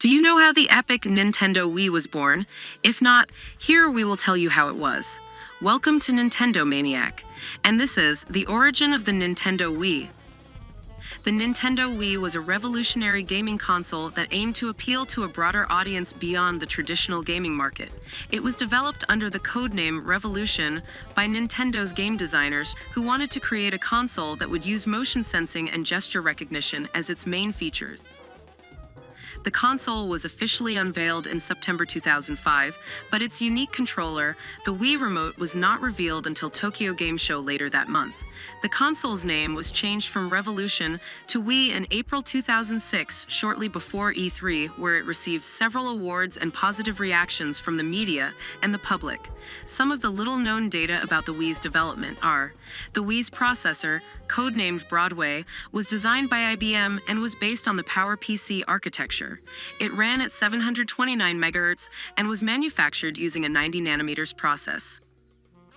Do you know how the epic Nintendo Wii was born? If not, here we will tell you how it was. Welcome to Nintendomaniac, and this is the origin of the Nintendo Wii. The Nintendo Wii was a revolutionary gaming console that aimed to appeal to a broader audience beyond the traditional gaming market. It was developed under the codename Revolution by Nintendo's game designers who wanted to create a console that would use motion sensing and gesture recognition as its main features. The console was officially unveiled in September 2005, but its unique controller, the Wii Remote, was not revealed until Tokyo Game Show later that month. The console's name was changed from Revolution to Wii in April 2006, shortly before E3, where it received several awards and positive reactions from the media and the public. Some of the little-known data about the Wii's development are: the Wii's processor, codenamed Broadway, was designed by IBM and was based on the PowerPC architecture. It ran at 729 MHz and was manufactured using a 90nm process.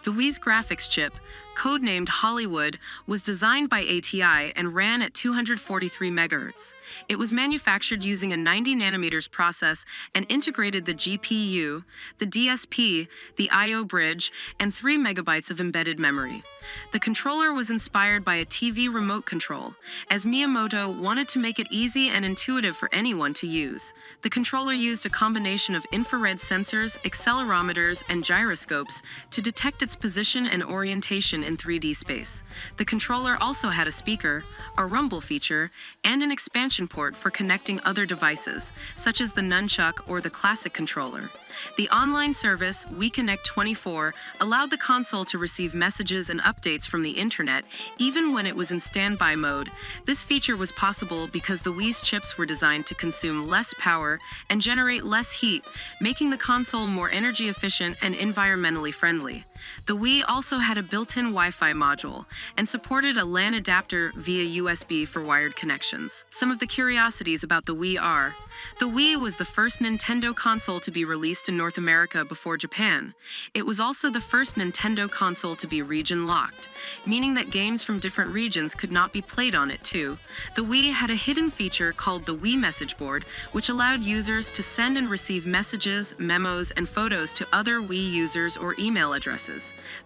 The Wii's graphics chip, codenamed Hollywood, was designed by ATI and ran at 243 MHz. It was manufactured using a 90nm process and integrated the GPU, the DSP, the I/O bridge, and 3 MB of embedded memory. The controller was inspired by a TV remote control, as Miyamoto wanted to make it easy and intuitive for anyone to use. The controller used a combination of infrared sensors, accelerometers, and gyroscopes to detect its position and orientation in 3D space. The controller also had a speaker, a rumble feature, and an expansion port for connecting other devices, such as the nunchuck or the classic controller. The online service, Wii Connect 24, allowed the console to receive messages and updates from the internet, even when it was in standby mode. This feature was possible because the Wii's chips were designed to consume less power and generate less heat, making the console more energy efficient and environmentally friendly. The Wii also had a built-in Wi-Fi module and supported a LAN adapter via USB for wired connections. Some of the curiosities about the Wii are: the Wii was the first Nintendo console to be released in North America before Japan. It was also the first Nintendo console to be region-locked, meaning that games from different regions could not be played on it too. The Wii had a hidden feature called the Wii Message Board, which allowed users to send and receive messages, memos, and photos to other Wii users or email addresses.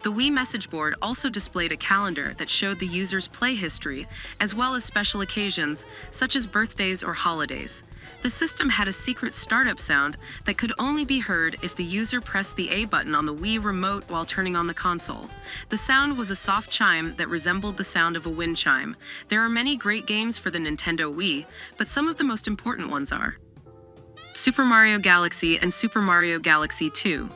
The Wii Message Board also displayed a calendar that showed the user's play history, as well as special occasions, such as birthdays or holidays. The system had a secret startup sound that could only be heard if the user pressed the A button on the Wii Remote while turning on the console. The sound was a soft chime that resembled the sound of a wind chime. There are many great games for the Nintendo Wii, but some of the most important ones are Super Mario Galaxy and Super Mario Galaxy 2.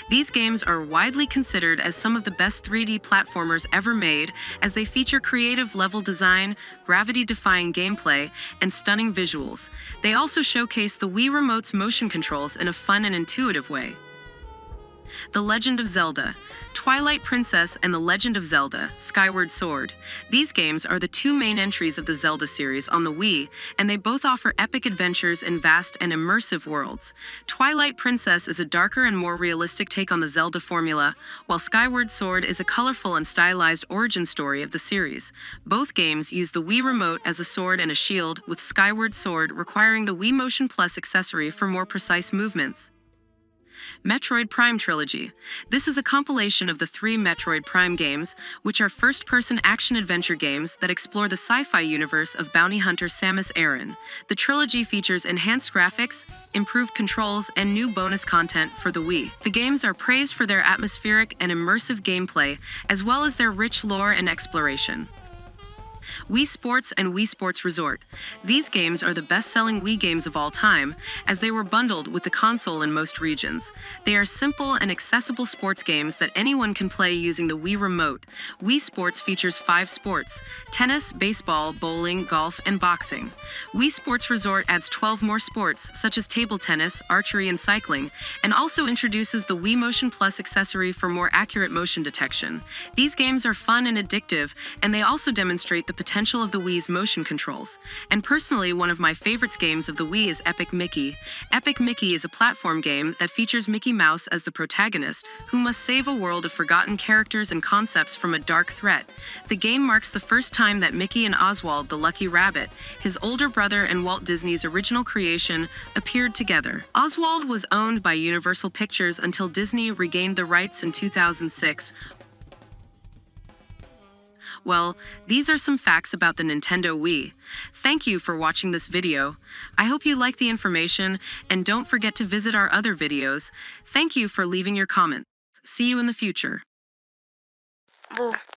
These games are widely considered as some of the best 3D platformers ever made, as they feature creative level design, gravity-defying gameplay, and stunning visuals. They also showcase the Wii Remote's motion controls in a fun and intuitive way. The Legend of Zelda, Twilight Princess and The Legend of Zelda, Skyward Sword. These games are the two main entries of the Zelda series on the Wii, and they both offer epic adventures in vast and immersive worlds. Twilight Princess is a darker and more realistic take on the Zelda formula, while Skyward Sword is a colorful and stylized origin story of the series. Both games use the Wii Remote as a sword and a shield, with Skyward Sword requiring the Wii Motion Plus accessory for more precise movements. Metroid Prime Trilogy. This is a compilation of the 3 Metroid Prime games, which are first-person action-adventure games that explore the sci-fi universe of bounty hunter Samus Aran. The trilogy features enhanced graphics, improved controls, and new bonus content for the Wii. The games are praised for their atmospheric and immersive gameplay, as well as their rich lore and exploration. Wii Sports and Wii Sports Resort. These games are the best-selling Wii games of all time, as they were bundled with the console in most regions. They are simple and accessible sports games that anyone can play using the Wii Remote. Wii Sports features 5 sports: tennis, baseball, bowling, golf, and boxing. Wii Sports Resort adds 12 more sports, such as table tennis, archery, and cycling, and also introduces the Wii Motion Plus accessory for more accurate motion detection. These games are fun and addictive, and they also demonstrate the potential of the Wii's motion controls. And personally, one of my favorite games of the Wii is Epic Mickey. Epic Mickey is a platform game that features Mickey Mouse as the protagonist, who must save a world of forgotten characters and concepts from a dark threat. The game marks the first time that Mickey and Oswald the Lucky Rabbit, his older brother and Walt Disney's original creation, appeared together. Oswald was owned by Universal Pictures until Disney regained the rights in 2006. Well, these are some facts about the Nintendo Wii. Thank you for watching this video. I hope you like the information, and don't forget to visit our other videos. Thank you for leaving your comments. See you in the future. 뭐